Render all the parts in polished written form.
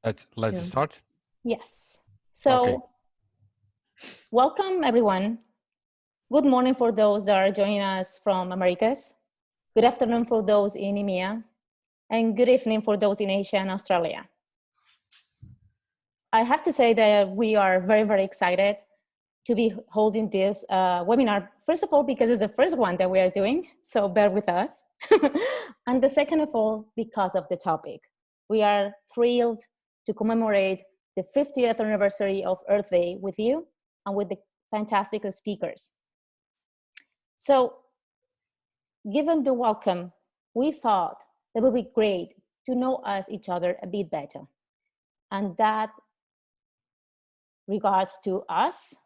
Let's Yeah. start. Yes. So, Okay. welcome everyone. Good morning for those that are joining us from Americas. Good afternoon for those in EMEA. And good evening for those in Asia and Australia. I have to say that we are very, very excited to be holding this webinar. First of all, because it's the first one that we are doing, so bear with us. And the second of all, because of the topic. We are thrilled to commemorate the 50th anniversary of Earth Day with you and with the fantastic speakers. So, given the welcome, we thought it would be great to know us each other a bit better. And that regards to us,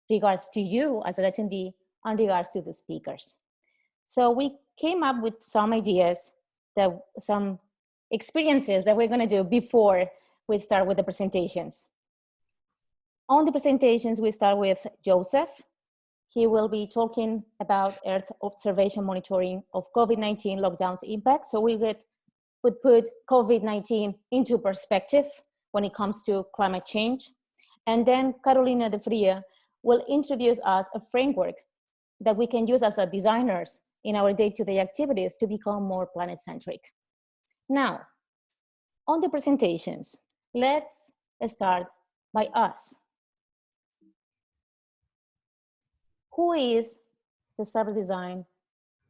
regards to you as an attendee, and regards to the speakers. So we came up with some ideas, some experiences that we're going to do before we start with the presentations. On the presentations, we start with Josef. He will be talking about Earth observation monitoring of COVID-19 lockdowns impact. So we would put COVID-19 into perspective when it comes to climate change. And then Carolina de Faria will introduce us a framework that we can use as a designers in our day-to-day activities to become more planet-centric. Now, on the presentations, let's start by us. Who is the Service Design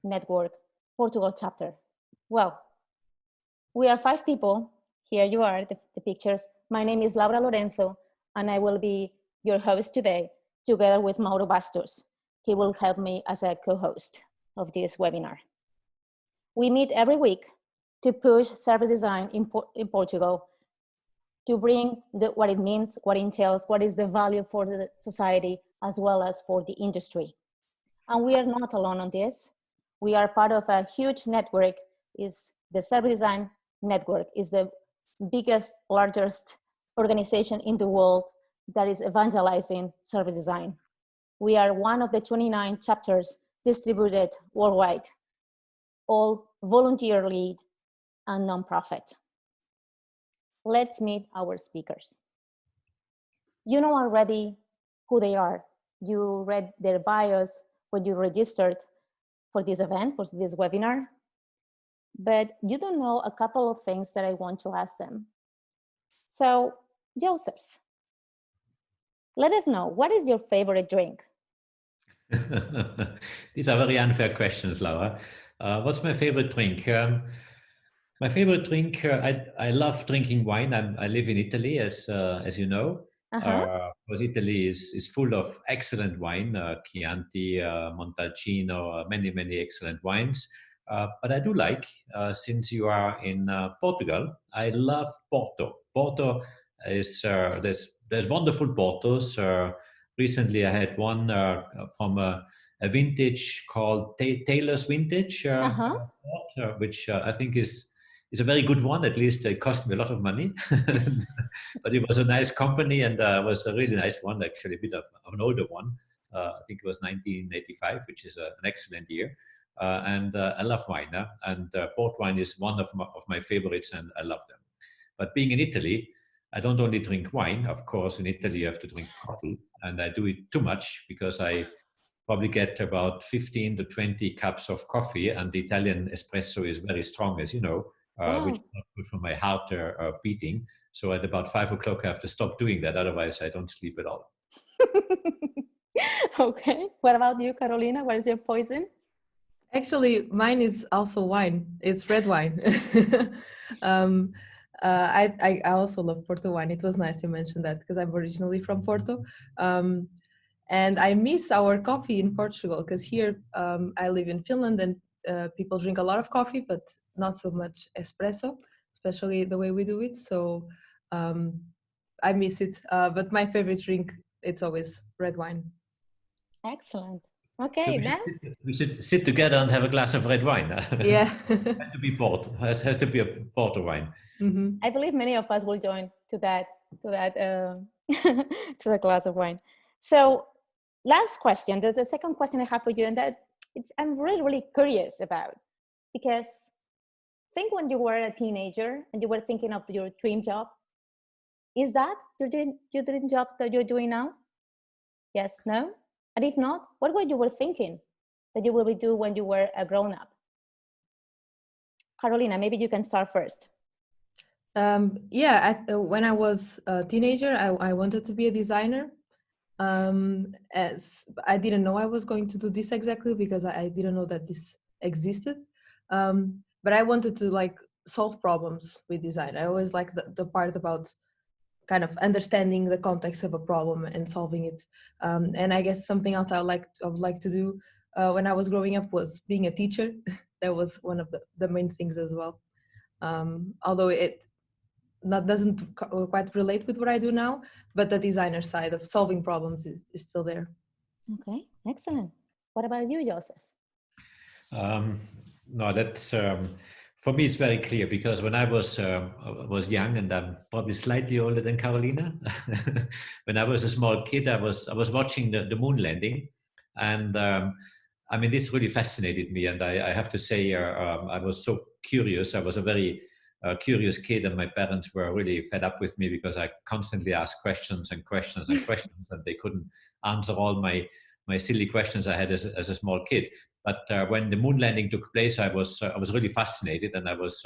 Network Portugal Chapter? Well, we are 5 people. Here you are, the pictures. My name is Laura Lorenzo, and I will be your host today, together with Mauro Bastos. He will help me as a co-host of this webinar. We meet every week to push service design in Portugal, to bring what it means, what it entails, what is the value for the society, as well as for the industry. And we are not alone on this. We are part of a huge network. It's the Service Design Network is the biggest, largest organization in the world that is evangelizing service design. We are one of the 29 chapters distributed worldwide, all volunteer-led and nonprofit. Let's meet our speakers. You know already who they are. You read their bios when you registered for this event, for this webinar, but you don't know a couple of things that I want to ask them. So, Josef, let us know, what is your favorite drink? These are very unfair questions, Laura. What's my favorite drink? My favorite drink, I love drinking wine. I live in Italy, as you know. Because Italy is full of excellent wine, Chianti, Montalcino, many excellent wines. But I do like, since you are in Portugal, I love Porto. Porto is, there's wonderful Portos. Recently I had one from a vintage called Taylor's Vintage, port, which I think is a very good one. At least it cost me a lot of money, but it was a nice company, and was a really nice one, actually, a bit of an older one. I think it was 1985, which is an excellent year. And I love wine, and port wine is one of my favorites, and I love them. But being in Italy, I don't only drink wine. Of course, in Italy you have to drink coffee, and I do it too much because I probably get about 15 to 20 cups of coffee, and the Italian espresso is very strong, as you know, which is not good for my heart beating. So at about 5 o'clock, I have to stop doing that. Otherwise, I don't sleep at all. Okay. What about you, Carolina? What is your poison? Actually, mine is also wine. It's red wine. I also love Porto wine. It was nice you mentioned that because I'm originally from Porto. And I miss our coffee in Portugal because here I live in Finland, and people drink a lot of coffee, but not so much espresso, especially the way we do it. So I miss it. But my favorite drink, it's always red wine. Excellent. Okay, so we should sit together and have a glass of red wine. Yeah. It has to be port. It has to be a Porto wine. Mm-hmm. I believe many of us will join to that to the glass of wine. So, last question. The second question I have for you, and that I'm really curious about, because think when you were a teenager and you were thinking of your dream job, Is that your dream job that you're doing now? Yes, no? And if not, what were you thinking that you will do when you were a grown-up? Carolina, maybe you can start first. Yeah, when I was a teenager, I wanted to be a designer. As I didn't know I was going to do this exactly because I didn't know that this existed. But I wanted to like solve problems with design. I always like the part about kind of understanding the context of a problem and solving it. And I guess something else I would like to do when I was growing up was being a teacher. That was one of the main things as well. Although it doesn't quite relate with what I do now, but the designer side of solving problems is still there. Okay, excellent. What about you, Josef? No, that's for me. It's very clear because when I was young, and I'm probably slightly older than Carolina. When I was a small kid, I was watching the moon landing, and I mean, this really fascinated me. And I have to say, I was so curious. I was a very curious kid, and my parents were really fed up with me because I constantly asked questions and questions and questions, and they couldn't answer all my silly questions I had as a small kid. But when the moon landing took place, I was really fascinated, and I was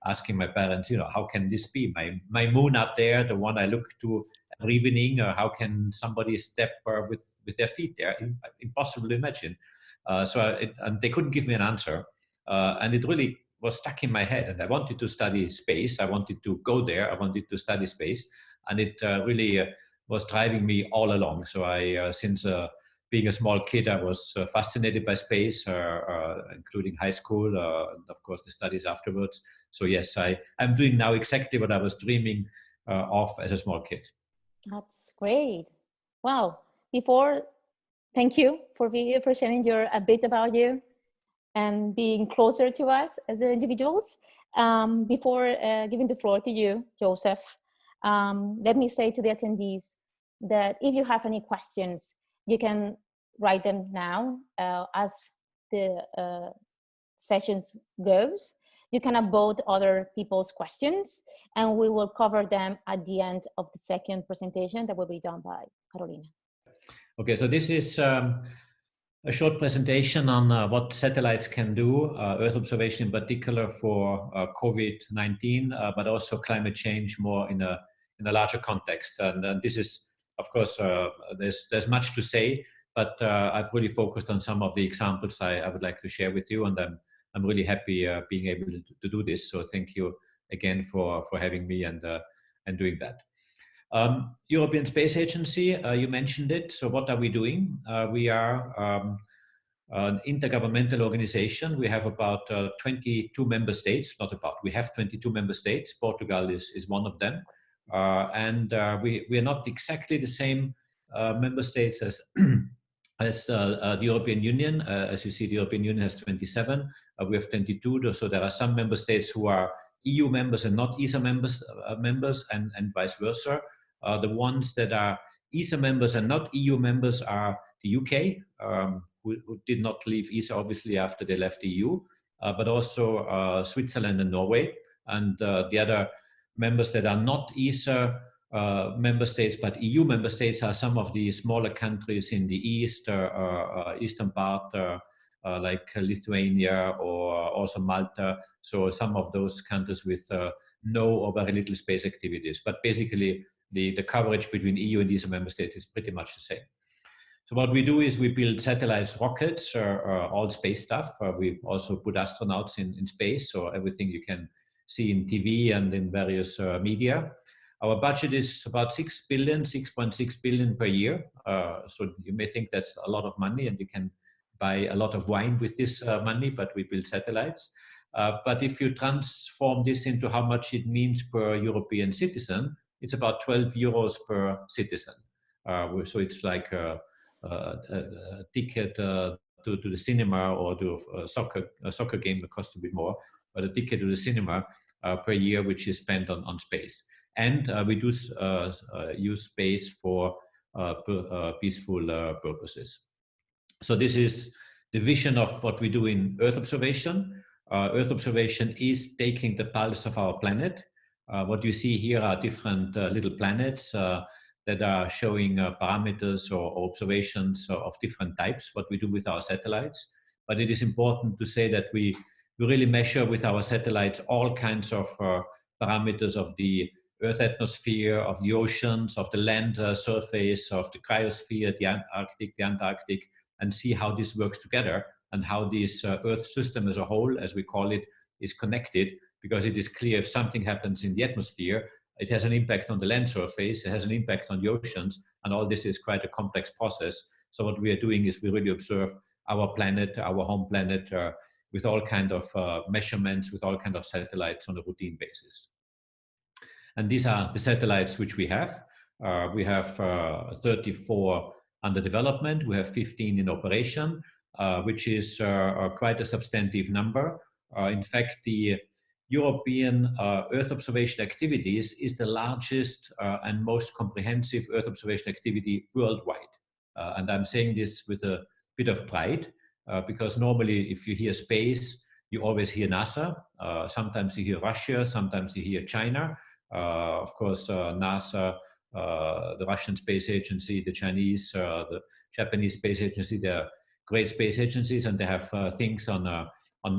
asking my parents, you know, how can this be? My moon up there, the one I look to every evening, or how can somebody step with their feet there? Impossible to imagine. And they couldn't give me an answer, and it really was stuck in my head. And I wanted to study space. I wanted to go there. I wanted to study space, and it really was driving me all along. So since being a small kid, I was fascinated by space, including high school, and of course the studies afterwards. So yes, I'm doing now exactly what I was dreaming of as a small kid. That's great. Wow. Thank you for sharing a bit about you and being closer to us as individuals. Before giving the floor to you, Josef, let me say to the attendees that if you have any questions, you can write them now as the sessions goes. You can upvote other people's questions, and we will cover them at the end of the second presentation that will be done by Carolina. Okay, so this is a short presentation on what satellites can do, Earth observation in particular for COVID-19, but also climate change more in a larger context. And this is, of course, there's much to say, but I've really focused on some of the examples I would like to share with you, and I'm really happy being able to do this. So thank you again for having me and doing that. European Space Agency, you mentioned it. So what are we doing? We are an intergovernmental organization. We have about 22 member states, we have 22 member states. Portugal is one of them. And we are not exactly the same member states as as the European Union. As you see, the European Union has 27. We have 22. So there are some member states who are EU members and not ESA members, and vice versa. The ones that are ESA members and not EU members are the UK, who did not leave ESA obviously after they left the EU, but also Switzerland and Norway. And the other members that are not ESA member states but EU member states are some of the smaller countries in the east, eastern part, like Lithuania or also Malta. So some of those countries with no or very little space activities. But basically, the coverage between EU and ESA member states is pretty much the same. So what we do is we build satellites, rockets, all space stuff. We also put astronauts in space, so everything you can see in TV and in various media. Our budget is about 6.6 billion per year. So you may think that's a lot of money and you can buy a lot of wine with this money, but we build satellites. But if you transform this into how much it means per European citizen, it's about 12 euros per citizen. So it's like a ticket to the cinema or to a soccer game that costs a bit more, but a ticket to the cinema per year, which is spent on space. And we do use space for peaceful purposes. So this is the vision of what we do in Earth observation. Earth observation is taking the pulse of our planet What you see here are different little planets that are showing parameters or observations of different types, what we do with our satellites. But it is important to say that we really measure with our satellites all kinds of parameters of the Earth atmosphere, of the oceans, of the land surface, of the cryosphere, the Arctic, the Antarctic, and see how this works together and how this Earth system as a whole, as we call it, is connected, because it is clear if something happens in the atmosphere, it has an impact on the land surface, it has an impact on the oceans, and all this is quite a complex process. So what we are doing is we really observe our planet, our home planet, with all kinds of measurements, with all kinds of satellites on a routine basis. And these are the satellites which we have. We have 34 under development. We have 15 in operation, which is quite a substantive number. In fact, the European Earth observation activities is the largest and most comprehensive Earth observation activity worldwide. And I'm saying this with a bit of pride, because normally if you hear space, you always hear NASA. Sometimes you hear Russia, sometimes you hear China. Of course, NASA, the Russian Space Agency, the Chinese, the Japanese Space Agency, they're great space agencies, and they have things on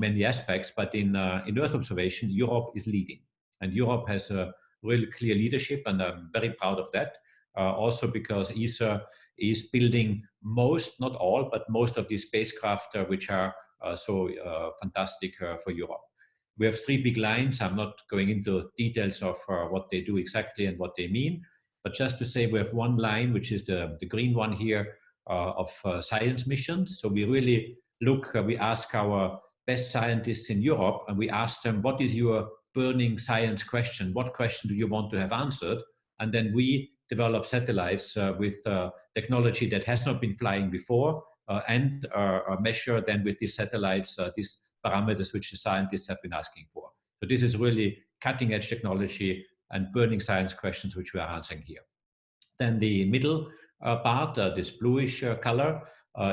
many aspects. But in Earth observation, Europe is leading. And Europe has a really clear leadership, and I'm very proud of that. Also because ESA is building most, not all, but most of these spacecraft which are so fantastic for Europe. We have 3 big lines. I'm not going into details of what they do exactly and what they mean, but just to say we have one line, which is the green one here, of science missions. So we really look, we ask our best scientists in Europe, and we ask them, what is your burning science question? What question do you want to have answered? And then we develop satellites with technology that has not been flying before, and measure then with these satellites these parameters which the scientists have been asking for. So this is really cutting edge technology and burning science questions which we are answering here. Then the middle part, this bluish color,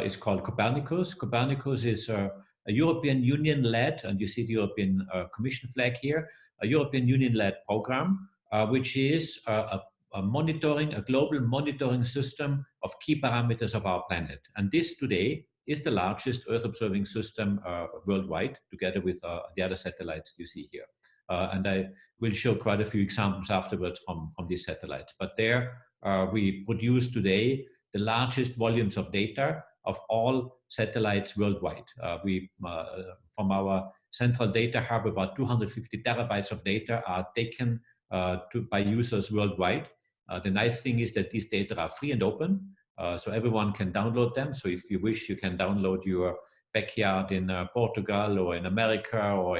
is called Copernicus. Copernicus is a European Union-led, and you see the European Commission flag here, a European Union-led program, which is a global monitoring system of key parameters of our planet. And this today is the largest Earth observing system worldwide, together with the other satellites you see here. And I will show quite a few examples afterwards from these satellites. But there we produce today the largest volumes of data of all satellites worldwide. From our central data hub, about 250 terabytes of data are taken by users worldwide. The nice thing is that these data are free and open, so everyone can download them. So if you wish, you can download your backyard in Portugal or in America or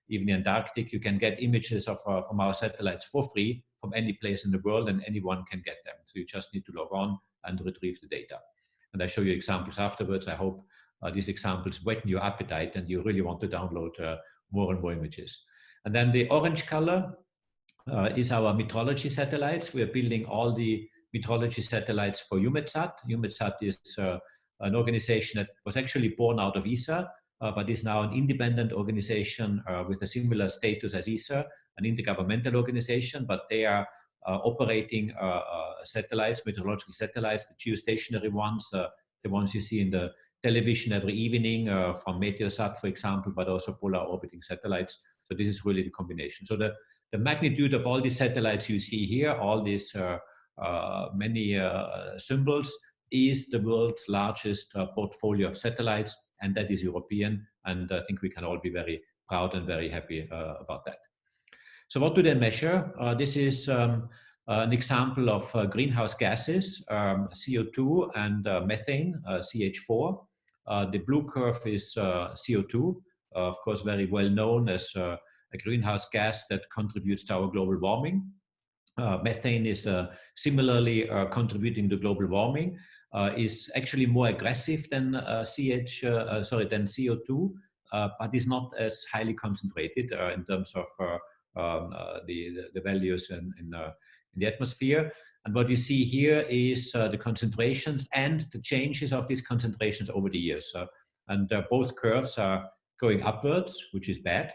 even in Antarctic. You can get images of from our satellites for free from any place in the world, and anyone can get them. So you just need to log on and retrieve the data. And I show you examples afterwards. I hope these examples whet your appetite and you really want to download more and more images. And then the orange color is our metrology satellites. We are building all the metrology satellites for EUMETSAT. EUMETSAT is an organization that was actually born out of ESA, but is now an independent organization with a similar status as ESA, an intergovernmental organization, but they are operating satellites, meteorological satellites, the geostationary ones, the ones you see in the television every evening from Meteosat, for example, but also polar orbiting satellites. So this is really the combination. So the magnitude of all these satellites you see here, all these many symbols, is the world's largest portfolio of satellites, and that is European. And I think we can all be very proud and very happy about that. So what do they measure? This is an example of greenhouse gases, CO2 and methane, CH4. The blue curve is CO2, of course, very well known as a greenhouse gas that contributes to our global warming. Methane is similarly contributing to global warming, is actually more aggressive than than CO2, but is not as highly concentrated in terms of the values in the atmosphere. And what you see here is the concentrations and the changes of these concentrations over the years. And both curves are going upwards, which is bad,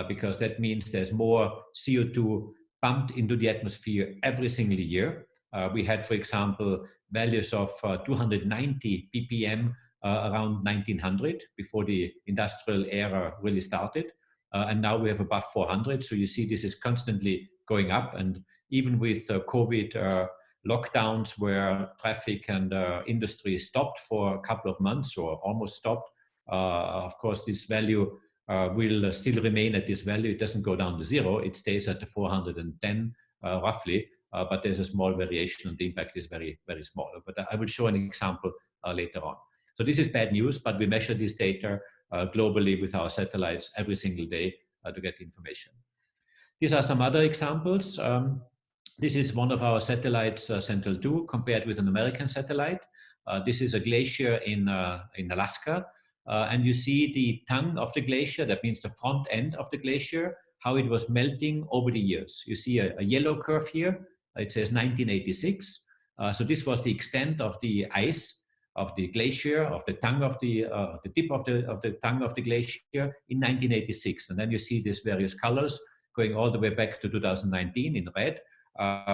because that means there's more CO2 pumped into the atmosphere every single year. We had, for example, values of 290 ppm around 1900, before the industrial era really started. And now we have above 400. So you see this is constantly going up. And even with COVID lockdowns where traffic and industry stopped for a couple of months or almost stopped, of course, this value will still remain at this value. It doesn't go down to zero. It stays at the 410 roughly, but there's a small variation and the impact is very, very small. But I will show an example later on. So this is bad news, but we measure this data globally with our satellites every single day to get information. These are some other examples. This is one of our satellites, Sentinel-2, compared with an American satellite. This is a glacier in Alaska. And you see the tongue of the glacier, that means the front end of the glacier, how it was melting over the years. You see a yellow curve here. It says 1986. So this was the extent of the ice of the glacier, of the tongue of the tip of the tongue of the glacier in 1986. And then you see these various colors going all the way back to 2019 in red,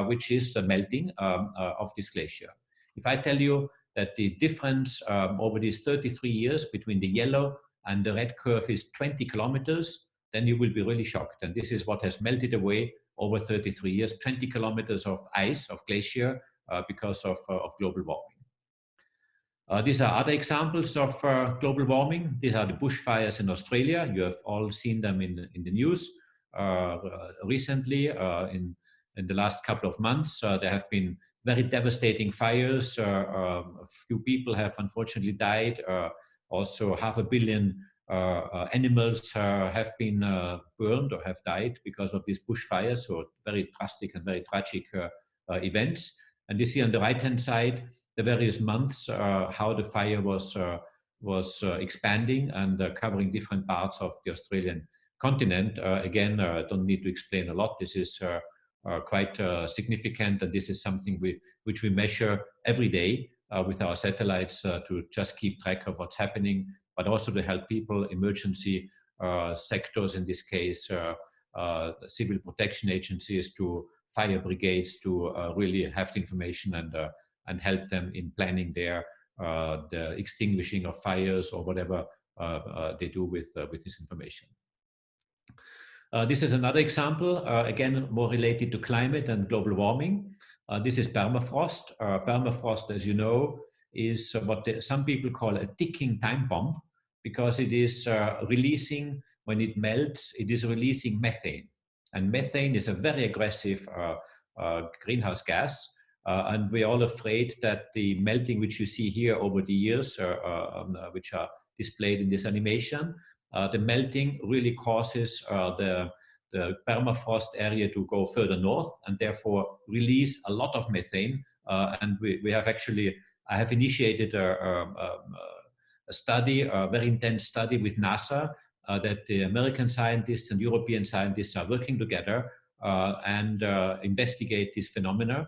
which is the melting of this glacier. If I tell you that the difference over these 33 years between the yellow and the red curve is 20 kilometers, then you will be really shocked. And this is what has melted away over 33 years, 20 kilometers of ice, of glacier, because of global warming. These are other examples of global warming. These are the bushfires in Australia. You have all seen them in the news recently. In the last couple of months, there have been very devastating fires. A few people have unfortunately died. Also, 500 million animals have been burned or have died because of these bushfires. So very drastic and very tragic events. And you see on the right-hand side the various months how the fire was expanding and covering different parts of the Australian continent. Again, I don't need to explain a lot. This is quite significant, and this is something which we measure every day with our satellites to just keep track of what's happening, but also to help people, emergency sectors in this case, civil protection agencies, to fire brigades, to really have the information and help them in planning the extinguishing of fires or whatever they do with this information. This is another example, again, more related to climate and global warming. This is permafrost. Permafrost, as you know, is what some people call a ticking time bomb, because it is releasing, when it melts, it is releasing methane. And methane is a very aggressive greenhouse gas. And we're all afraid that the melting, which you see here over the years, which are displayed in this animation, the melting really causes the permafrost area to go further north and therefore release a lot of methane. And we have actually, I have initiated a study, a very intense study with NASA, that the American scientists and European scientists are working together and investigate this phenomena,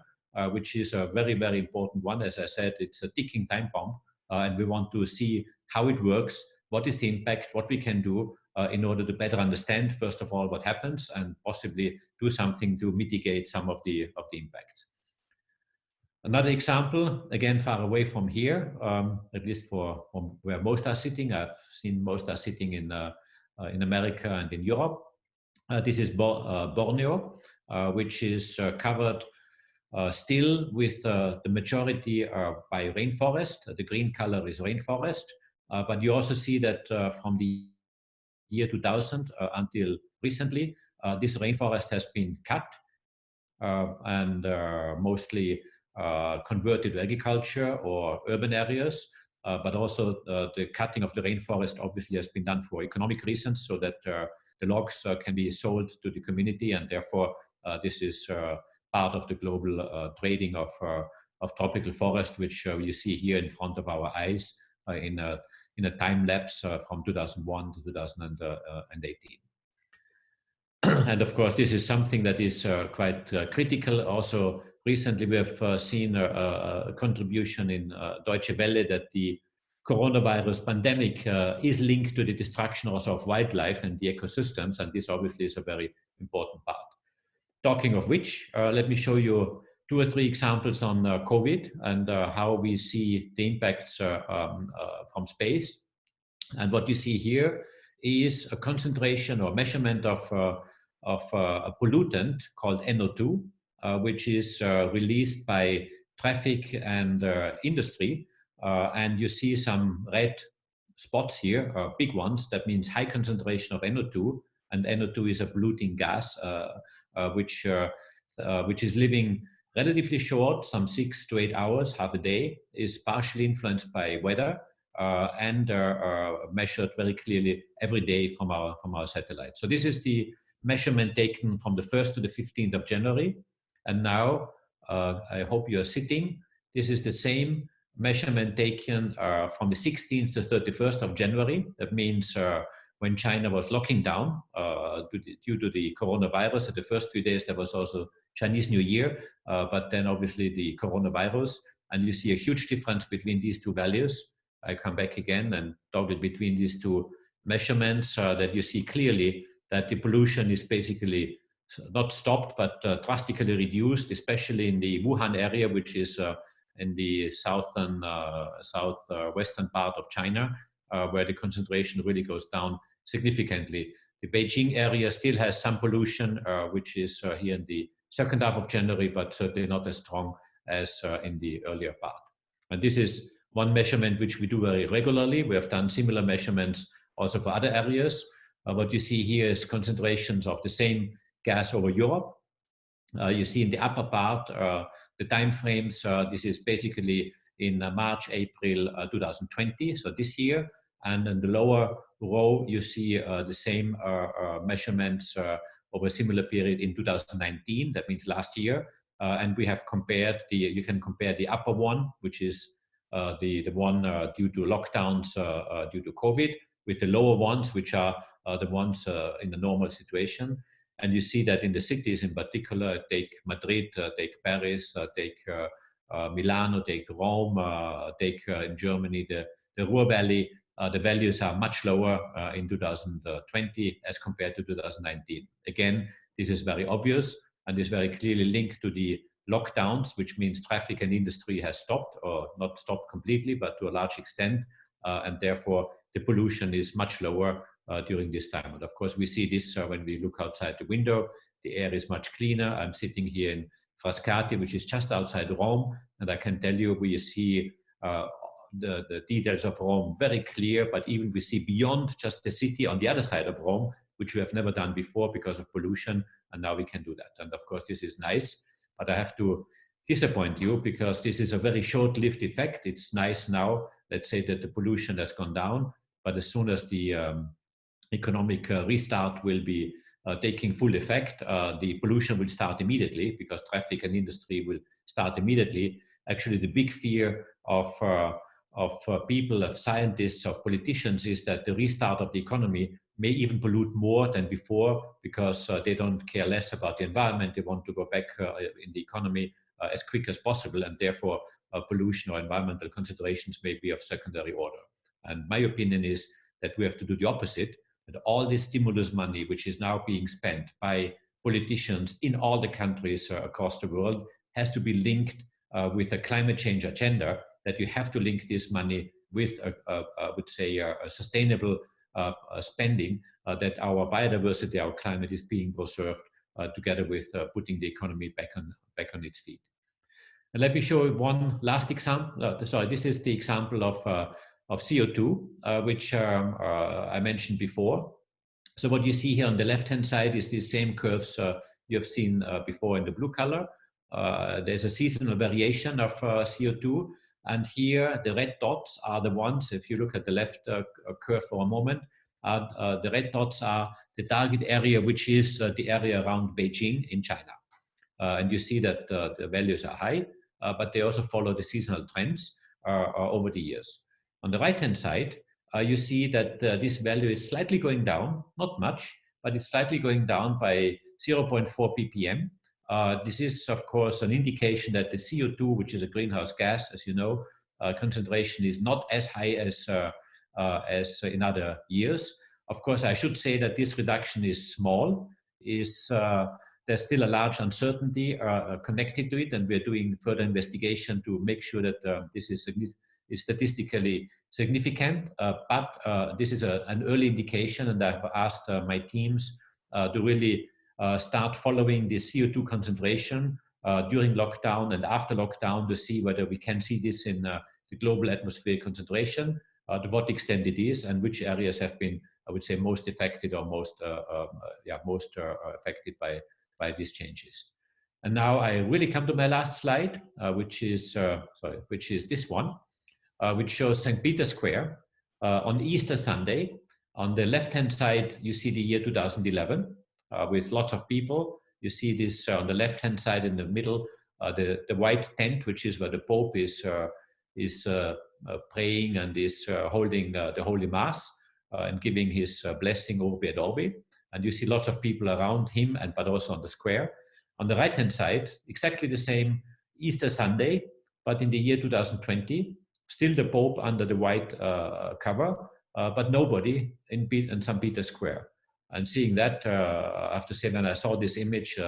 which is a very, very important one. As I said, it's a ticking time bomb, and we want to see how it works, what is the impact, what we can do in order to better understand, first of all, what happens, and possibly do something to mitigate some of the impacts. Another example, again, far away from here, at least from where most are sitting. I've seen most are sitting in America and in Europe. This is Borneo, which is covered still with the majority by rainforest. The green color is rainforest, but you also see that from the year 2000 until recently, this rainforest has been cut and mostly converted to agriculture or urban areas, but also the cutting of the rainforest obviously has been done for economic reasons, so that the logs can be sold to the community, and therefore this is part of the global trading of tropical forest, which you see here in front of our eyes in a time lapse from 2001 to 2018. And of course, this is something that is quite critical. Also, recently we have seen a contribution in Deutsche Welle that the coronavirus pandemic is linked to the destruction also of wildlife and the ecosystems, and this obviously is a very important part. talking of which, let me show you 2 or 3 examples on COVID and how we see the impacts from space. And what you see here is a concentration or measurement of a pollutant called NO2, which is released by traffic and industry. And you see some red spots here, big ones. That means high concentration of NO2, and NO2 is a polluting gas, which is living relatively short, some 6 to 8 hours, half a day, is partially influenced by weather, and measured very clearly every day from our satellite. So this is the measurement taken from the 1st to the 15th of January. And now, I hope you're sitting. This is the same measurement taken from the 16th to 31st of January. That means when China was locking down due to the coronavirus. At the first few days, there was also Chinese New Year, but then obviously the coronavirus. And you see a huge difference between these two values. I come back again and toggle between these two measurements that you see clearly that the pollution is basically not stopped, but drastically reduced, especially in the Wuhan area, which is in the southwestern part of China, where the concentration really goes down significantly. The Beijing area still has some pollution, which is here in the second half of January, but certainly not as strong as in the earlier part. And this is one measurement which we do very regularly. We have done similar measurements also for other areas. What you see here is concentrations of the same gas over Europe. You see in the upper part the time frames. This is basically in March, April 2020, so this year. And in the lower row, you see the same measurements over a similar period in 2019. That means last year. And we have compared you can compare the upper one, which is the one due to lockdowns due to COVID, with the lower ones, which are the ones in the normal situation. And you see that in the cities in particular, take Madrid, take Paris, take Milano, take Rome, take in Germany, the Ruhr Valley, the values are much lower in 2020 as compared to 2019. Again, this is very obvious and is very clearly linked to the lockdowns, which means traffic and industry has stopped, or not stopped completely, but to a large extent. And therefore, the pollution is much lower during this time. And of course, we see this when we look outside the window. The air is much cleaner. I'm sitting here in Frascati, which is just outside Rome. And I can tell you, we see the details of Rome very clear, but even we see beyond just the city on the other side of Rome, which we have never done before because of pollution. And now we can do that. And of course, this is nice, but I have to disappoint you because this is a very short-lived effect. It's nice now, let's say that the pollution has gone down, but as soon as the economic restart will be taking full effect, the pollution will start immediately because traffic and industry will start immediately. Actually, the big fear of people, of scientists, of politicians is that the restart of the economy may even pollute more than before because they don't care less about the environment. They want to go back in the economy as quick as possible, and therefore pollution or environmental considerations may be of secondary order. And my opinion is that we have to do the opposite, that all this stimulus money, which is now being spent by politicians in all the countries across the world, has to be linked with a climate change agenda, that you have to link this money with, I would say, a sustainable spending, that our biodiversity, our climate is being preserved together with putting the economy back on its feet. And let me show you one last example. Sorry, this is the example of CO2, which I mentioned before. So what you see here on the left-hand side is these same curves you have seen before in the blue color. There's a seasonal variation of CO2. And here the red dots are the ones, if you look at the left curve for a moment, the red dots are the target area, which is the area around Beijing in China. And you see that the values are high, but they also follow the seasonal trends over the years. On the right-hand side, you see that this value is slightly going down, not much, but it's slightly going down by 0.4 ppm. This is, of course, an indication that the CO2, which is a greenhouse gas, as you know, concentration is not as high as in other years. Of course, I should say that this reduction is small. The there's still a large uncertainty connected to it, and we're doing further investigation to make sure that this is statistically significant. But this is an early indication, and I've asked my teams to really start following the CO2 concentration during lockdown and after lockdown to see whether we can see this in the global atmospheric concentration, to what extent it is, and which areas have been, I would say, most affected or most affected by these changes. And now I really come to my last slide, which is this one, which shows St. Peter's Square on Easter Sunday. On the left-hand side, you see the year 2011 with lots of people. You see this on the left-hand side in the middle, the white tent, which is where the Pope is praying and is holding the Holy Mass and giving his blessing Urbi et Orbi. And you see lots of people around him, but also on the square. On the right-hand side, exactly the same Easter Sunday, but in the year 2020, still the Pope under the white cover, but nobody in St. Peter's Square. And seeing that, I have to say, when I saw this image,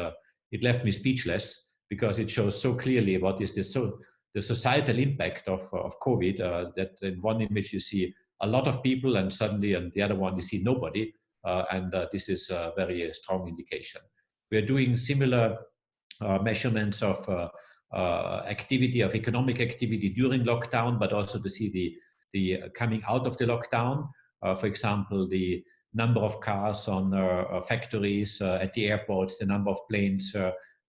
it left me speechless, because it shows so clearly what is the societal impact of COVID, that in one image you see a lot of people, and suddenly on the other one you see nobody. And this is a very strong indication. We're doing similar measurements of activity, of economic activity during lockdown, but also to see the coming out of the lockdown. For example, the number of cars on factories, at the airports, the number of planes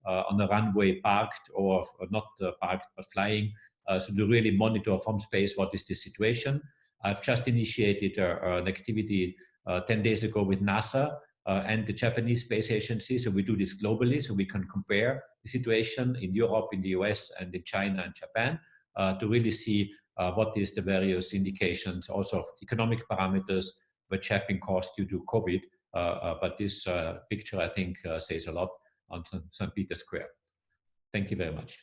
on the runway parked or not parked but flying. So to really monitor from space what is the situation. I've just initiated an activity 10 days ago with NASA and the Japanese Space Agency. So we do this globally, so we can compare the situation in Europe, in the US, and in China and Japan to really see what is the various indications, also of economic parameters which have been caused due to COVID. But this picture, I think, says a lot on St. Peter's Square. Thank you very much.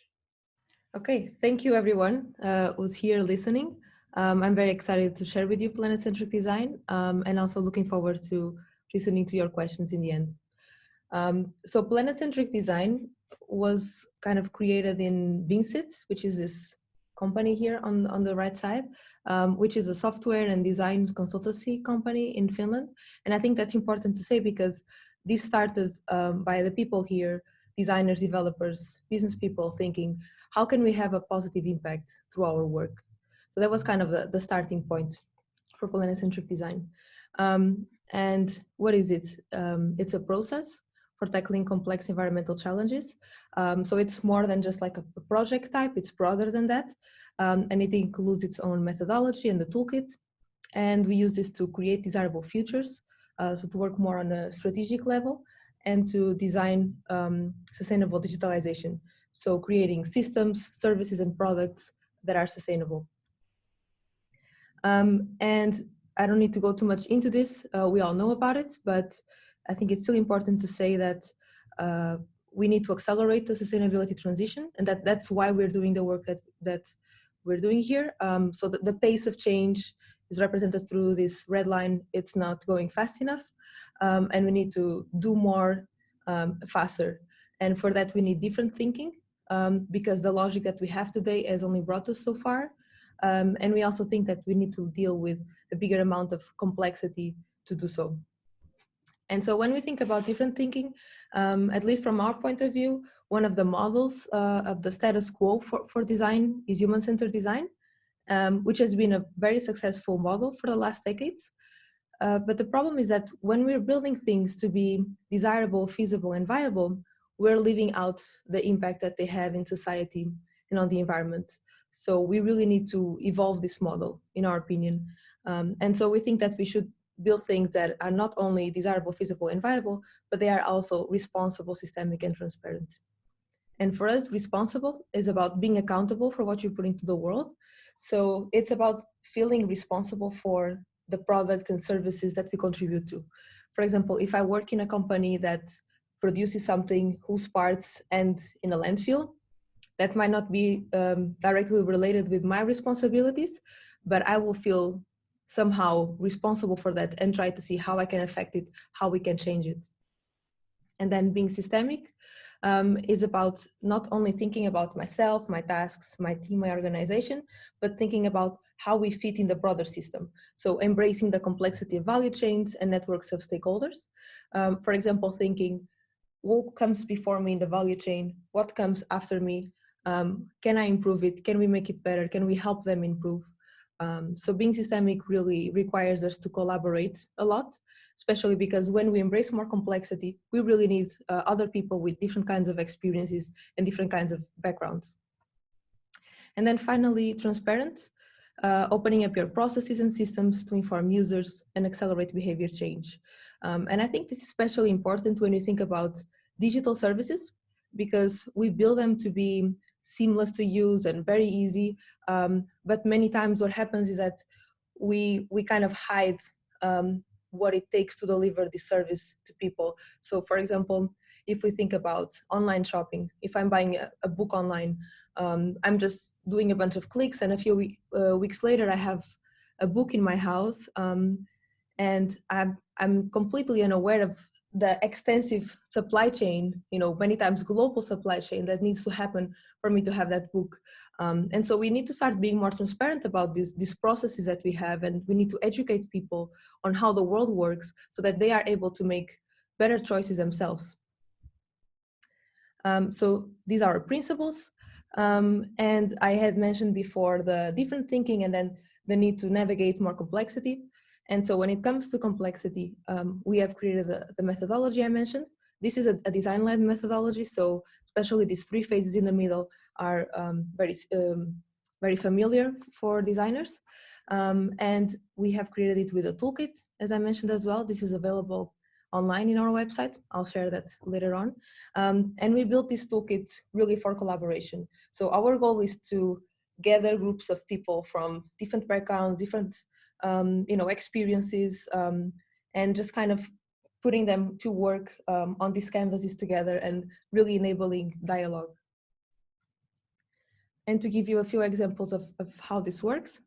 Okay, thank you everyone who's here listening. I'm very excited to share with you Planet-Centric Design, and also looking forward to listening to your questions in the end. So Planet-Centric Design was kind of created in VINCIT, which is this company here on the right side, which is a software and design consultancy company in Finland. And I think that's important to say, because this started by the people here, designers, developers, business people, thinking, how can we have a positive impact through our work? So that was kind of the starting point for Planet-Centric Design. And what is it? It's a process for tackling complex environmental challenges. So it's more than just like a project type, it's broader than that. And it includes its own methodology and the toolkit. And we use this to create desirable futures, so to work more on a strategic level and to design sustainable digitalization. So creating systems, services, and products that are sustainable. And I don't need to go too much into this. We all know about it, but I think it's still important to say that we need to accelerate the sustainability transition, and that's why we're doing the work that we're doing here. So the pace of change is represented through this red line. It's not going fast enough, and we need to do more faster. And for that, we need different thinking, because the logic that we have today has only brought us so far. And we also think that we need to deal with a bigger amount of complexity to do so. And so when we think about different thinking, at least from our point of view, one of the models of the status quo for design is human-centered design, which has been a very successful model for the last decades. But the problem is that when we're building things to be desirable, feasible, and viable, we're leaving out the impact that they have in society and on the environment. So we really need to evolve this model, in our opinion. And so we think that we should build things that are not only desirable, feasible, and viable, but they are also responsible, systemic, and transparent. And for us, responsible is about being accountable for what you put into the world. So it's about feeling responsible for the products and services that we contribute to. For example, if I work in a company that produces something whose parts end in a landfill, that might not be directly related with my responsibilities, but I will feel somehow responsible for that and try to see how I can affect it, how we can change it. And then being systemic, is about not only thinking about myself, my tasks, my team, my organization, but thinking about how we fit in the broader system. So embracing the complexity of value chains and networks of stakeholders. For example, thinking, what comes before me in the value chain? What comes after me? Can I improve it? Can we make it better? Can we help them improve? So being systemic really requires us to collaborate a lot, especially because when we embrace more complexity, we really need other people with different kinds of experiences and different kinds of backgrounds. And then finally, transparent, opening up your processes and systems to inform users and accelerate behavior change. And I think this is especially important when you think about digital services, because we build them to be seamless to use and very easy. But many times what happens is that we kind of hide what it takes to deliver this service to people. So for example, if we think about online shopping, if I'm buying a book online, I'm just doing a bunch of clicks, and a few weeks later I have a book in my house, and I'm completely unaware of the extensive supply chain, many times global supply chain that needs to happen for me to have that book. And so we need to start being more transparent about these processes that we have, and we need to educate people on how the world works so that they are able to make better choices themselves. So these are our principles. And I had mentioned before the different thinking and then the need to navigate more complexity. And so when it comes to complexity, we have created the methodology I mentioned. This is a design-led methodology, so especially these 3 phases in the middle are very familiar for designers. And we have created it with a toolkit, as I mentioned as well. This is available online in our website. I'll share that later on. And we built this toolkit really for collaboration. So our goal is to gather groups of people from different backgrounds, different experiences, and just kind of putting them to work on these canvases together and really enabling dialogue. And to give you a few examples of how this works.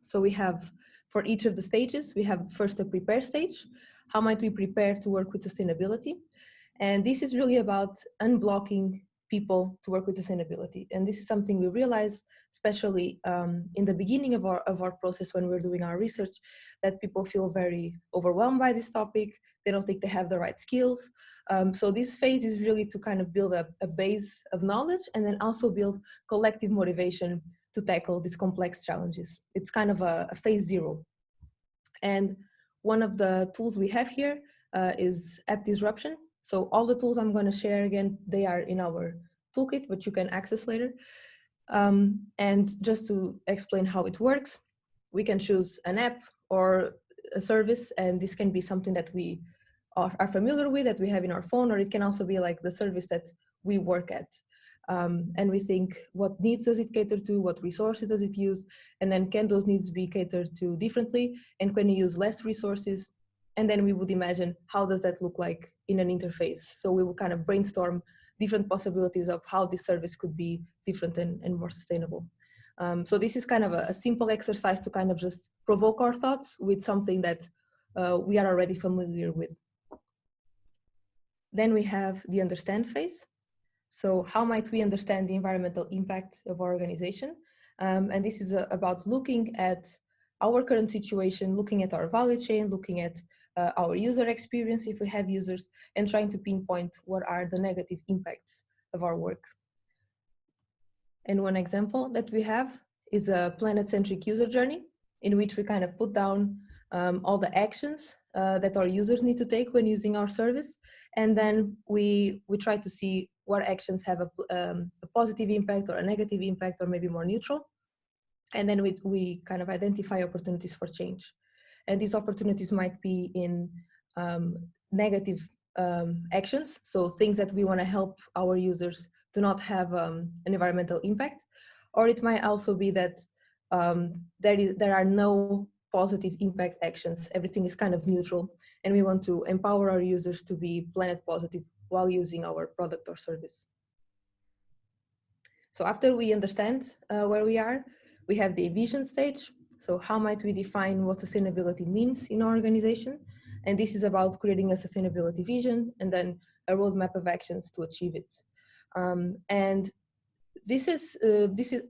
So we have, for each of the stages, we have first a prepare stage. How might we prepare to work with sustainability? And this is really about unblocking people to work with sustainability. And this is something we realize, especially in the beginning of our process when we're doing our research, that people feel very overwhelmed by this topic. They don't think they have the right skills. So this phase is really to kind of build a base of knowledge and then also build collective motivation to tackle these complex challenges. It's kind of a phase 0. And one of the tools we have here is app disruption. So all the tools I'm going to share, again, they are in our toolkit, but you can access later. And just to explain how it works, we can choose an app or a service, and this can be something that we are familiar with, that we have in our phone, or it can also be like the service that we work at. And we think, what needs does it cater to? What resources does it use? And then can those needs be catered to differently? And can you use less resources? And then we would imagine, how does that look like in an interface? So we will kind of brainstorm different possibilities of how this service could be different and more sustainable. So this is kind of a simple exercise to kind of just provoke our thoughts with something that we are already familiar with. Then we have the understand phase. So how might we understand the environmental impact of our organization? And this is about looking at our current situation, looking at our value chain, looking at our user experience if we have users, and trying to pinpoint what are the negative impacts of our work. And one example that we have is a Planet-Centric user journey, in which we kind of put down all the actions that our users need to take when using our service. And then we try to see what actions have a positive impact or a negative impact, or maybe more neutral. And then we kind of identify opportunities for change. And these opportunities might be in negative actions, so things that we want to help our users to not have an environmental impact. Or it might also be that there are no positive impact actions. Everything is kind of neutral, and we want to empower our users to be planet positive while using our product or service. So after we understand where we are, we have the Envision stage. So how might we define what sustainability means in our organization? And this is about creating a sustainability vision and then a roadmap of actions to achieve it. And this is,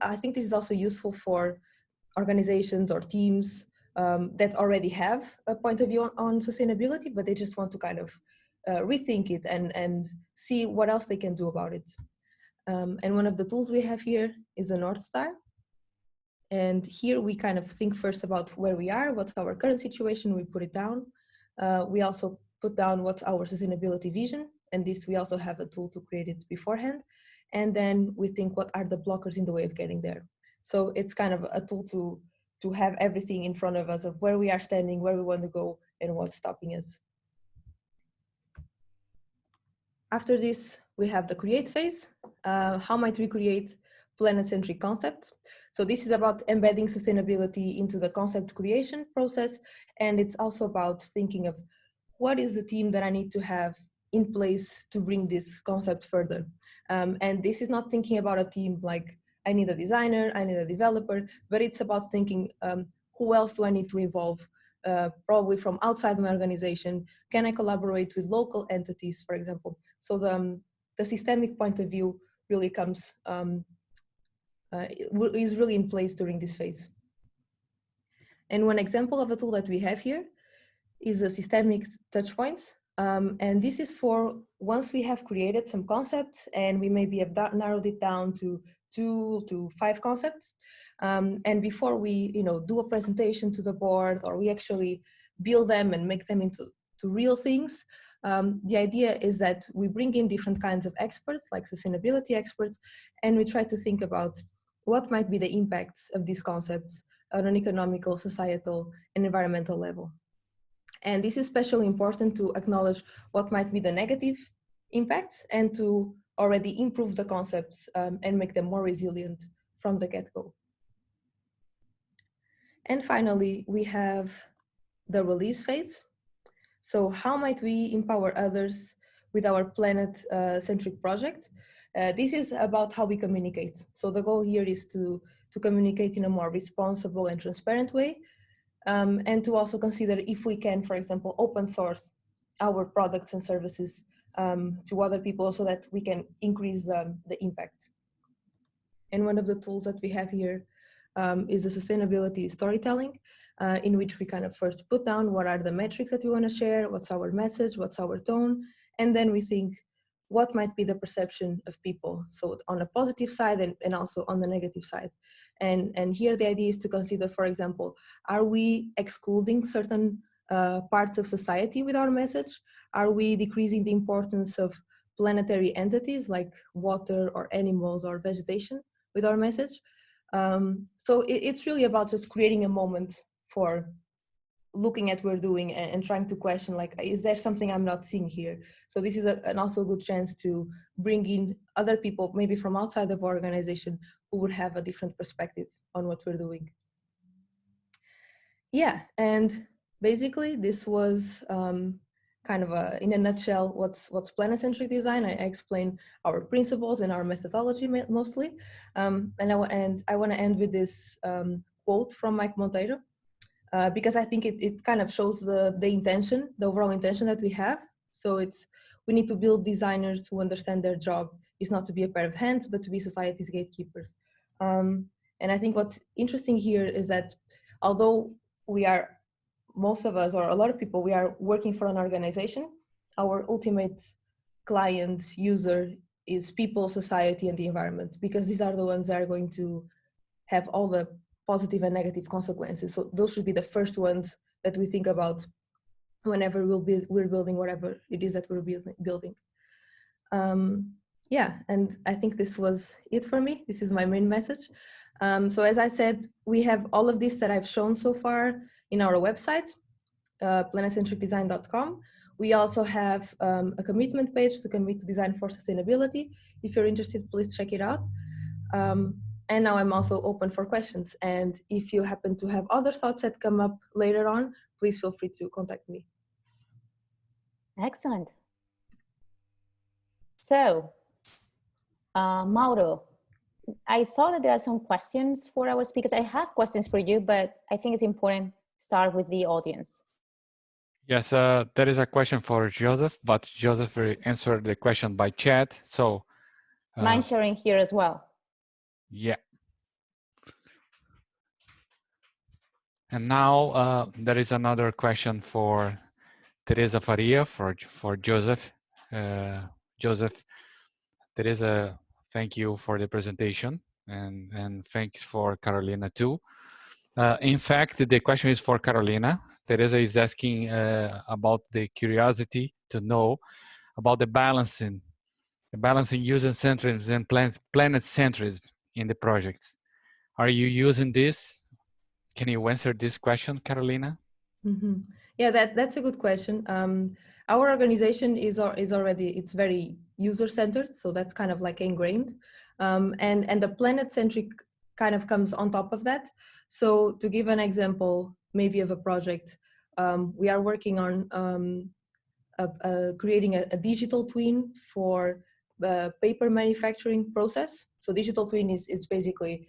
I think this is also useful for organizations or teams that already have a point of view on sustainability, but they just want to kind of rethink it and see what else they can do about it. And one of the tools we have here is a North Star. And here we kind of think first about where we are, what's our current situation, we put it down. We also put down what's our sustainability vision, and this we also have a tool to create it beforehand. And then we think what are the blockers in the way of getting there. So it's kind of a tool to have everything in front of us of where we are standing, where we want to go, and what's stopping us. After this, we have the create phase. How might we create planet-centric concepts? So this is about embedding sustainability into the concept creation process. And it's also about thinking of what is the team that I need to have in place to bring this concept further. And this is not thinking about a team like I need a designer, I need a developer, but it's about thinking who else do I need to involve? Probably from outside my organization. Can I collaborate with local entities, for example? So the systemic point of view really comes, is really in place during this phase. And one example of a tool that we have here is a systemic touch points. And this is for once we have created some concepts and we maybe have narrowed it down to 2 to 5 concepts. And before we do a presentation to the board or we actually build them and make them into real things, the idea is that we bring in different kinds of experts, like sustainability experts, and we try to think about what might be the impacts of these concepts on an economical, societal, and environmental level. And this is especially important to acknowledge what might be the negative impacts and to already improve the concepts and make them more resilient from the get-go. And finally, we have the release phase. So how might we empower others with our planet-centric project? This is about how we communicate. So the goal here is to communicate in a more responsible and transparent way, and to also consider if we can, for example, open source our products and services to other people so that we can increase the impact. And one of the tools that we have here is the sustainability storytelling, in which we kind of first put down what are the metrics that we want to share, what's our message, what's our tone, and then we think what might be the perception of people. So on a positive side and also on the negative side. And here the idea is to consider, for example, are we excluding certain parts of society with our message? Are we decreasing the importance of planetary entities like water or animals or vegetation with our message? So it's really about just creating a moment for looking at what we're doing and trying to question, like, is there something I'm not seeing here? So this is an also good chance to bring in other people, maybe from outside of our organization, who would have a different perspective on what we're doing. Yeah, and basically this was kind of in a nutshell, what's planet-centric design. I explained our principles and our methodology mostly. And I want to end with this quote from Mike Monteiro, because I think it kind of shows the intention, the overall intention that we have. So we need to build designers who understand their job is not to be a pair of hands, but to be society's gatekeepers. And I think what's interesting here is that although we are, most of us or a lot of people, we are working for an organization, our ultimate client user is people, society, and the environment, because these are the ones that are going to have all the positive and negative consequences. So those should be the first ones that we think about whenever we're building whatever it is that we're building. Yeah, and I think this was it for me. This is my main message. So as I said, we have all of this that I've shown so far in our website, planet-centricdesign.com. We also have a commitment page to commit to design for sustainability. If you're interested, please check it out. And now I'm also open for questions. And if you happen to have other thoughts that come up later on, please feel free to contact me. Excellent. So, Mauro, I saw that there are some questions for our speakers. I have questions for you, but I think it's important to start with the audience. Yes, there is a question for Joseph, but Joseph will answer the question by chat. So, mind sharing here as well. Yeah. And now there is another question for Teresa Faria for Joseph. Joseph, Teresa, thank you for the presentation, and thanks for Carolina too. In fact, the question is for Carolina. Teresa is asking about the curiosity to know about the balancing user-centrism and planet-centrism in the projects. Are you using this? Can you answer this question, Carolina? Mm-hmm. Yeah, that's a good question. Our organization is already, it's very user-centered, so that's kind of like ingrained. And the planet-centric kind of comes on top of that. So to give an example, maybe of a project, we are working on creating a digital twin for the paper manufacturing process. So digital twin is basically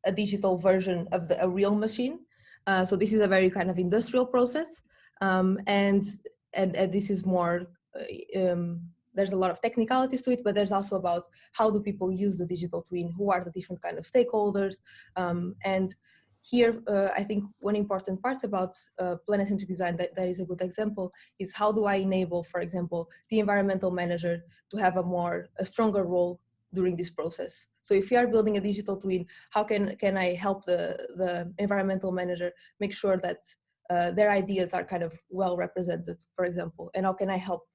a digital version of a real machine. So this is a very kind of industrial process, and this is more. There's a lot of technicalities to it, but there's also about how do people use the digital twin, who are the different kind of stakeholders, and here I think one important part about planet-centric design that is a good example is how do I enable, for example, the environmental manager to have a stronger role during this process. So if you are building a digital twin, how can I help the environmental manager make sure that their ideas are kind of well represented, for example, and how can I help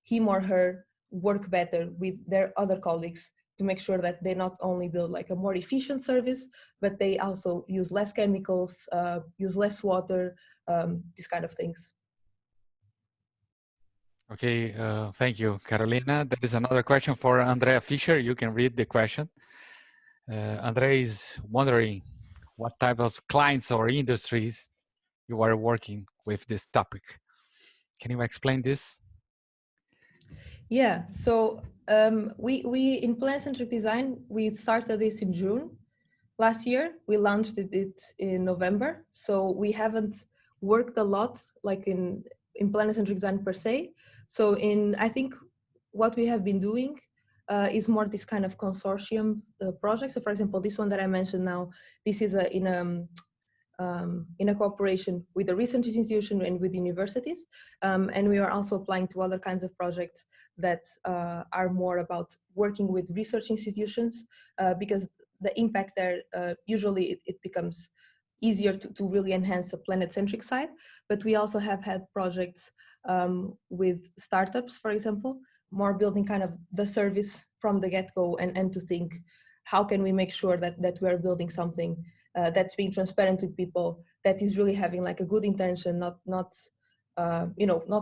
him or her work better with their other colleagues to make sure that they not only build like a more efficient service, but they also use less chemicals, use less water, these kind of things. Okay, thank you, Carolina. There is another question for Andrea Fischer. You can read the question. Andrea is wondering what type of clients or industries you are working with this topic. Can you explain this? Yeah, so we in Planet-Centric Design, we started this in June last year. We launched it in November. So we haven't worked a lot like in Planet-Centric Design per se. So I think what we have been doing is more this kind of consortium project. So for example, this one that I mentioned now, this is in a cooperation with the research institution and with universities. And we are also applying to other kinds of projects that are more about working with research institutions because the impact there, usually it becomes easier to really enhance the planet-centric side. But we also have had projects with startups, for example, more building kind of the service from the get-go and to think, how can we make sure that we are building something that's being transparent with people, that is really having like a good intention, not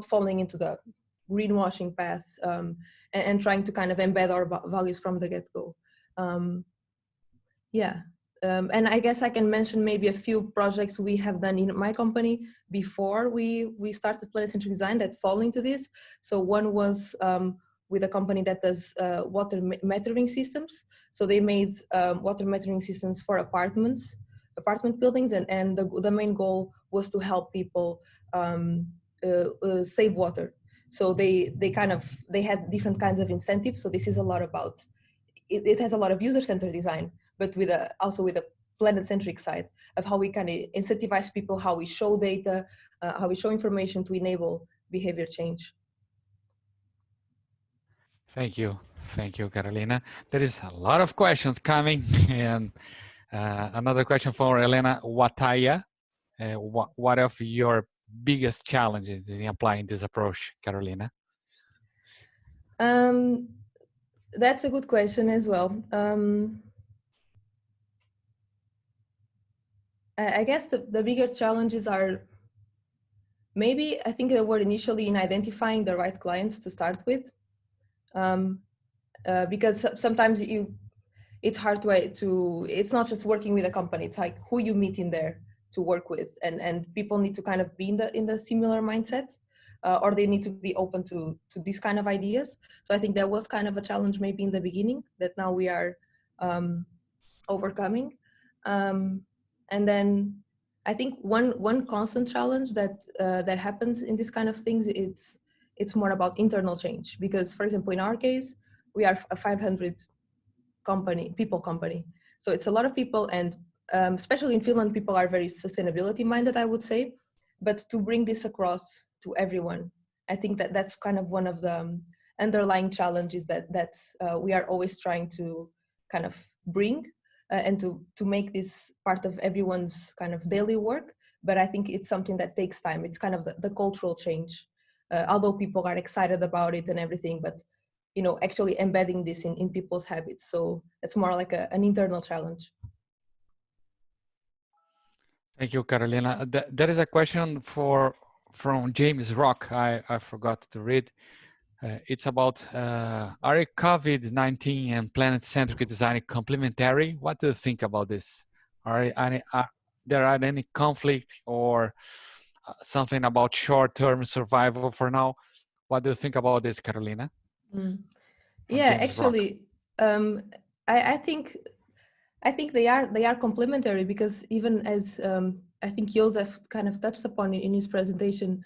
falling into the greenwashing path, and trying to kind of embed our values from the get-go. And I guess I can mention maybe a few projects we have done in my company before we started Planet-Centric Design that fall into this. So one was with a company that does water metering systems. So they made water metering systems for apartment buildings, and the main goal was to help people save water. So they had different kinds of incentives. So this is a lot about, it has a lot of user-centered design, but also with a planet-centric side of how we kind of incentivize people, how we show data, how we show information to enable behavior change. Thank you, Carolina. There is a lot of questions coming, and another question for Elena Wataya. What are your biggest challenges in applying this approach, Carolina? That's a good question as well. I guess the bigger challenges are maybe, I think they were initially in identifying the right clients to start with, because sometimes it's hard it's not just working with a company, it's like who you meet in there to work with, and people need to kind of be in the similar mindset, or they need to be open to these kind of ideas. So I think that was kind of a challenge maybe in the beginning that now we are overcoming. And then I think one constant challenge that happens in this kind of things, it's more about internal change, because for example in our case we are a 500 people company, so it's a lot of people, and especially in Finland people are very sustainability minded, I would say, but to bring this across to everyone, I think that's kind of one of the underlying challenges that we are always trying to kind of bring and to make this part of everyone's kind of daily work. But I think it's something that takes time. It's kind of the cultural change, although people are excited about it and everything, but you know, actually embedding this in people's habits. So it's more like an internal challenge. Thank you, Carolina. There is a question from James Rock. I forgot to read. It's about, are COVID-19 and planet-centric design complementary? What do you think about this? Are there any conflict or something about short-term survival for now? What do you think about this, Carolina? Yeah, actually, I think they are complementary, because even as I think Josef kind of touched upon in his presentation,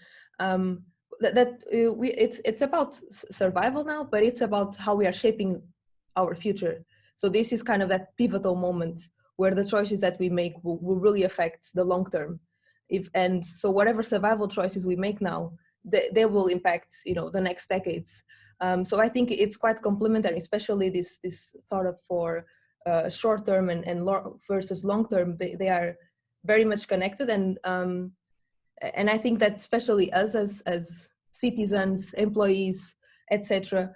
it's about survival now, but it's about how we are shaping our future. So this is kind of that pivotal moment where the choices that we make will really affect the long term. And so whatever survival choices we make now, they will impact, you know, the next decades. So I think it's quite complementary, especially this thought of for short term and versus long term. They are very much connected, and I think that especially us as citizens, employees, etc.,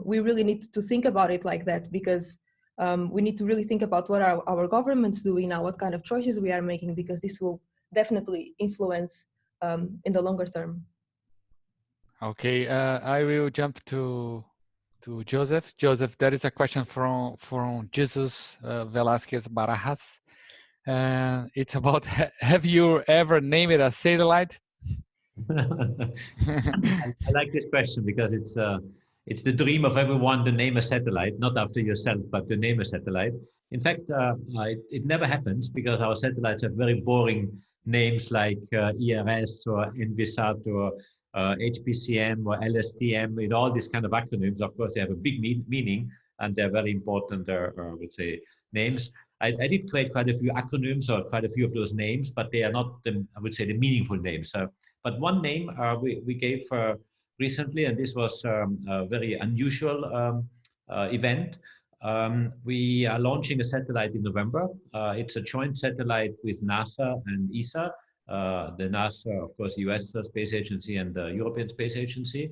we really need to think about it like that, because we need to really think about what are our governments doing now, what kind of choices we are making, because this will definitely influence in the longer term. Okay, I will jump to Joseph. Joseph, there is a question from Jesus Velasquez Barajas. It's about, have you ever named a satellite? I like this question because it's the dream of everyone to name a satellite, not after yourself, but to name a satellite. In fact, it never happens because our satellites have very boring names like ERS or Envisat or HPCM or LSTM, with all these kind of acronyms. Of course, they have a big meaning and they're very important, I would say, names. I did create quite a few acronyms or quite a few of those names, but they are not, I would say, the meaningful names. But one name we gave recently, and this was a very unusual event. We are launching a satellite in November. It's a joint satellite with NASA and ESA. The NASA, of course, US Space Agency and the European Space Agency.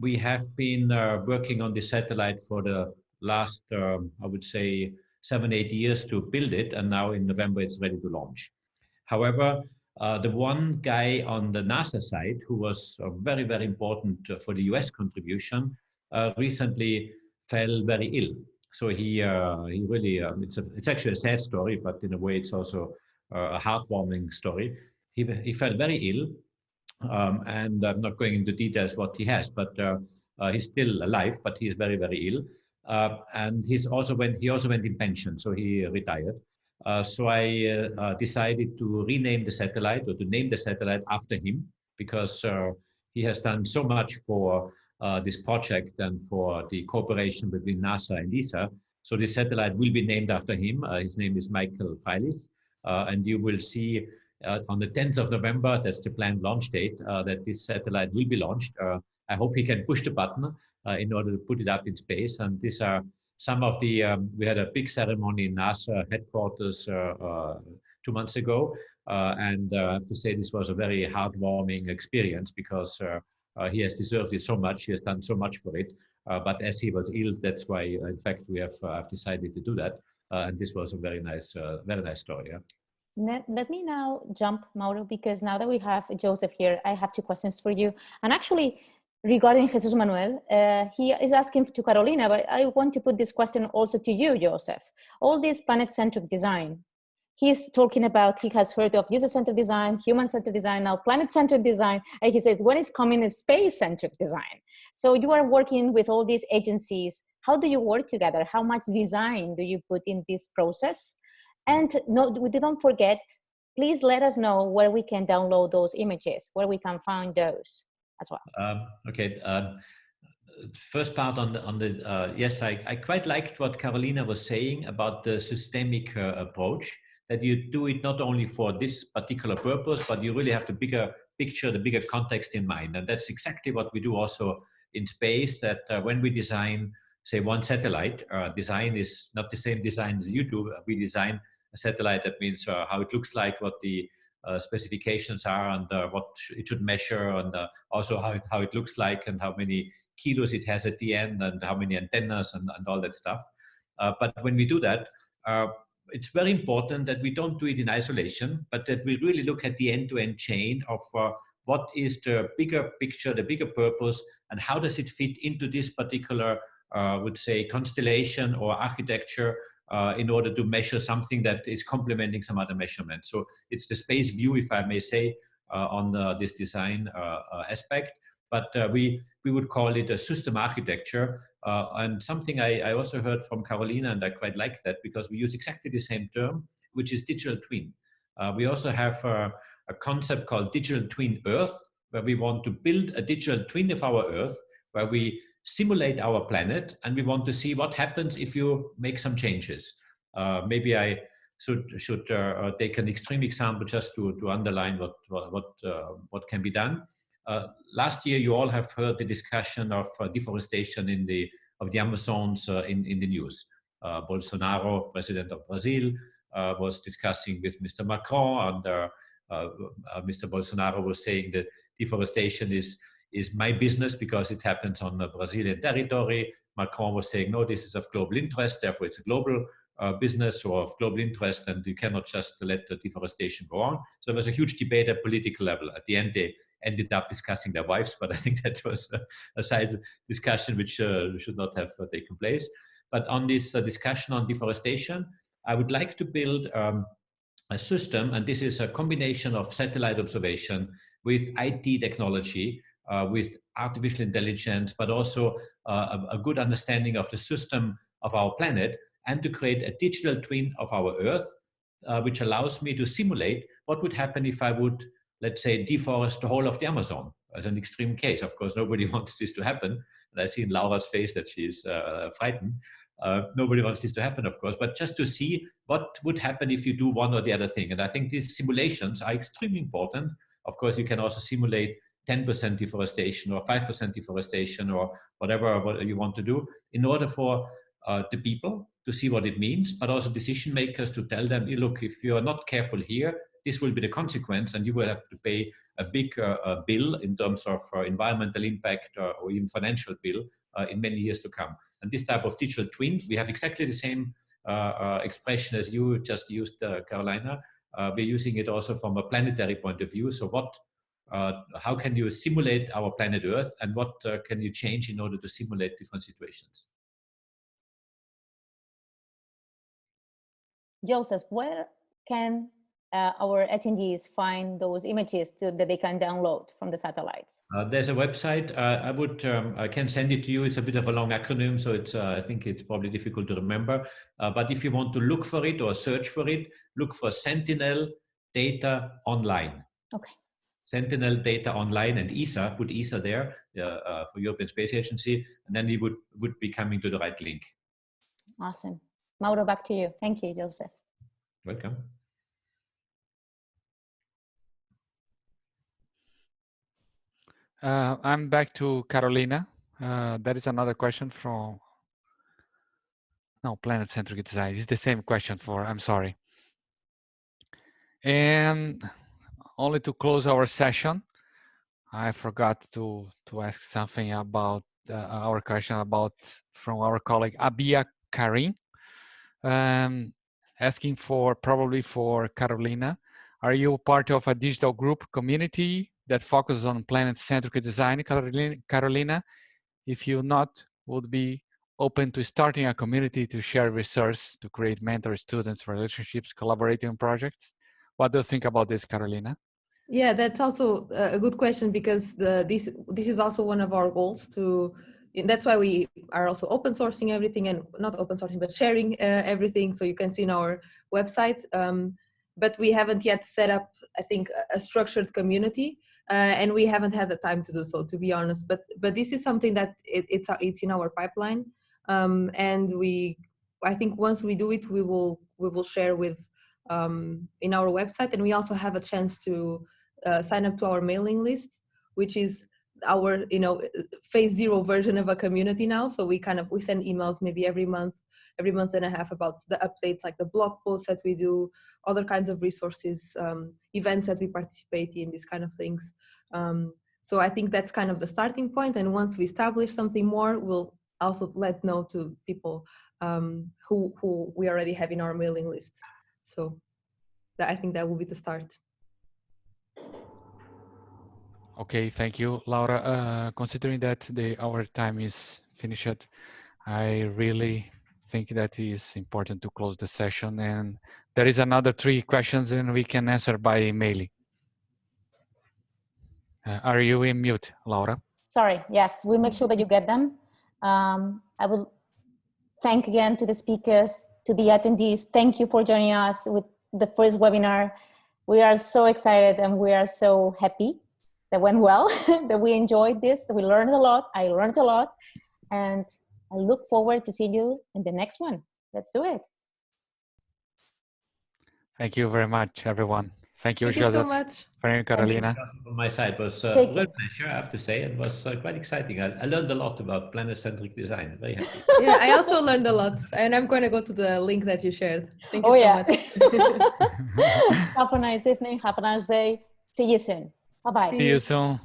We have been working on this satellite for the last, I would say, 7-8 years to build it. And now in November, it's ready to launch. However, the one guy on the NASA side who was very, very important for the US contribution recently fell very ill. So he really, it's actually a sad story, but in a way it's also a heartwarming story. He fell very ill, and I'm not going into details what he has, but he's still alive, but he is very, very ill. And he also went in pension, so he retired. So I decided to rename the satellite, or to name the satellite after him, because he has done so much for this project and for the cooperation between NASA and ESA. So the satellite will be named after him. His name is Michael Freilich, and you will see on the 10th of November, that's the planned launch date, that this satellite will be launched. I hope he can push the button in order to put it up in space. And these are some of the, we had a big ceremony in NASA headquarters 2 months ago. And I have to say this was a very heartwarming experience, because he has deserved it so much. He has done so much for it. But as he was ill, that's why, in fact, we have I've decided to do that. And this was a very nice story. Yeah? Let me now jump, Mauro, because now that we have Joseph here, I have 2 questions for you. And actually, regarding Jesus Manuel, he is asking to Carolina, but I want to put this question also to you, Joseph. All this planet-centric design, he's talking about, he has heard of user-centered design, human-centered design, now planet-centered design, and he said, when it's coming is space-centric design. So you are working with all these agencies. How do you work together? How much design do you put in this process? And no, we didn't forget, please let us know where we can download those images, where we can find those as well. Okay. First part on the yes, I quite liked what Carolina was saying about the systemic approach, that you do it not only for this particular purpose, but you really have the bigger picture, the bigger context in mind. And that's exactly what we do also in space, that when we design, say, one satellite, design is not the same design as you do. We design a satellite, that means how it looks like, what the specifications are, and what it should measure, and also how it looks like, and how many kilos it has at the end, and how many antennas, and all that stuff. But when we do that, it's very important that we don't do it in isolation, but that we really look at the end-to-end chain of what is the bigger picture, the bigger purpose, and how does it fit into this particular, would say, constellation or architecture, in order to measure something that is complementing some other measurement. So it's the space view, if I may say, on this design aspect. But we would call it a system architecture. And something I also heard from Carolina, and I quite like that, because we use exactly the same term, which is digital twin. We also have a concept called digital twin Earth, where we want to build a digital twin of our Earth, where we simulate our planet, and we want to see what happens if you make some changes. Maybe I should take an extreme example just to underline what can be done. Last year, you all have heard the discussion of deforestation of the Amazons in the news. Bolsonaro, president of Brazil, was discussing with Mr. Macron, and Mr. Bolsonaro was saying that deforestation is my business because it happens on Brazilian territory. Macron was saying, no, this is of global interest, therefore it's a global business or of global interest, and you cannot just let the deforestation go on. So there was a huge debate at political level. At the end, they ended up discussing their wives, but I think that was a side discussion which should not have taken place. But on this discussion on deforestation, I would like to build a system, and this is a combination of satellite observation with IT technology, with artificial intelligence, but also a good understanding of the system of our planet, and to create a digital twin of our Earth, which allows me to simulate what would happen if I would, let's say, deforest the whole of the Amazon, as an extreme case. Of course, nobody wants this to happen. And I see in Laura's face that she's frightened. Nobody wants this to happen, of course, but just to see what would happen if you do one or the other thing. And I think these simulations are extremely important. Of course, you can also simulate 10% deforestation or 5% deforestation or whatever you want to do, in order for the people to see what it means, but also decision makers to tell them, look, if you're not careful here, this will be the consequence, and you will have to pay a big bill in terms of environmental impact or even financial bill in many years to come. And this type of digital twin, we have exactly the same expression as you just used, Carolina. We're using it also from a planetary point of view. So how can you simulate our planet Earth, and what can you change in order to simulate different situations? Joseph, where can our attendees find those images that they can download from the satellites? There's a website. I can send it to you. It's a bit of a long acronym, so it's I think it's probably difficult to remember. But if you want to look for it or search for it, look for Sentinel Data Online. Okay. Sentinel Data Online, and ESA, put ESA there for European Space Agency, and then you would be coming to the right link. Awesome. Mauro, back to you. Thank you, Joseph. Welcome. I'm back to Carolina. There is another question from, no, Planet-Centric Design. It's the same question I'm sorry. And only to close our session, I forgot to ask something about our question from our colleague Abia Karim, asking probably for Carolina. Are you part of a digital group community that focuses on planet-centric design, Carolina? If you not, would be open to starting a community to share research, to create mentor students, relationships, collaborating on projects? What do you think about this, Carolina? Yeah, that's also a good question, because this is also one of our goals, to that's why we are also open sourcing everything, and not open sourcing, but sharing everything. So you can see in our website. But we haven't yet set up, I think, a structured community, and we haven't had the time to do so, to be honest. But this is something that it's in our pipeline, and I think once we do it, we will share with in our website, and we also have a chance to sign up to our mailing list, which is our phase 0 version of a community now. So we send emails maybe every month and a half about the updates, like the blog posts that we do, other kinds of resources, events that we participate in, these kind of things. So I think that's kind of the starting point. And once we establish something more, we'll also let know to people who we already have in our mailing list. So I think that will be the start. Okay, thank you, Laura. Considering that our time is finished, I really think that it is important to close the session. And there is another 3 questions, and we can answer by email. Are you in mute, Laura? Sorry, yes, we'll make sure that you get them. I will thank again to the speakers, to the attendees. Thank you for joining us with the first webinar. We are so excited and we are so happy that went well, that we enjoyed this. We learned a lot. I learned a lot. And I look forward to seeing you in the next one. Let's do it. Thank you very much, everyone. Thank you, Thank Joseph. you so much. Thank you, Carolina. On my side was a real pleasure, I have to say. It was quite exciting. I learned a lot about planet-centric design. Very happy. Yeah, I also learned a lot, and I'm going to go to the link that you shared. Thank you so much. Have a nice evening. Have a nice day. See you soon. Bye-bye. See you soon.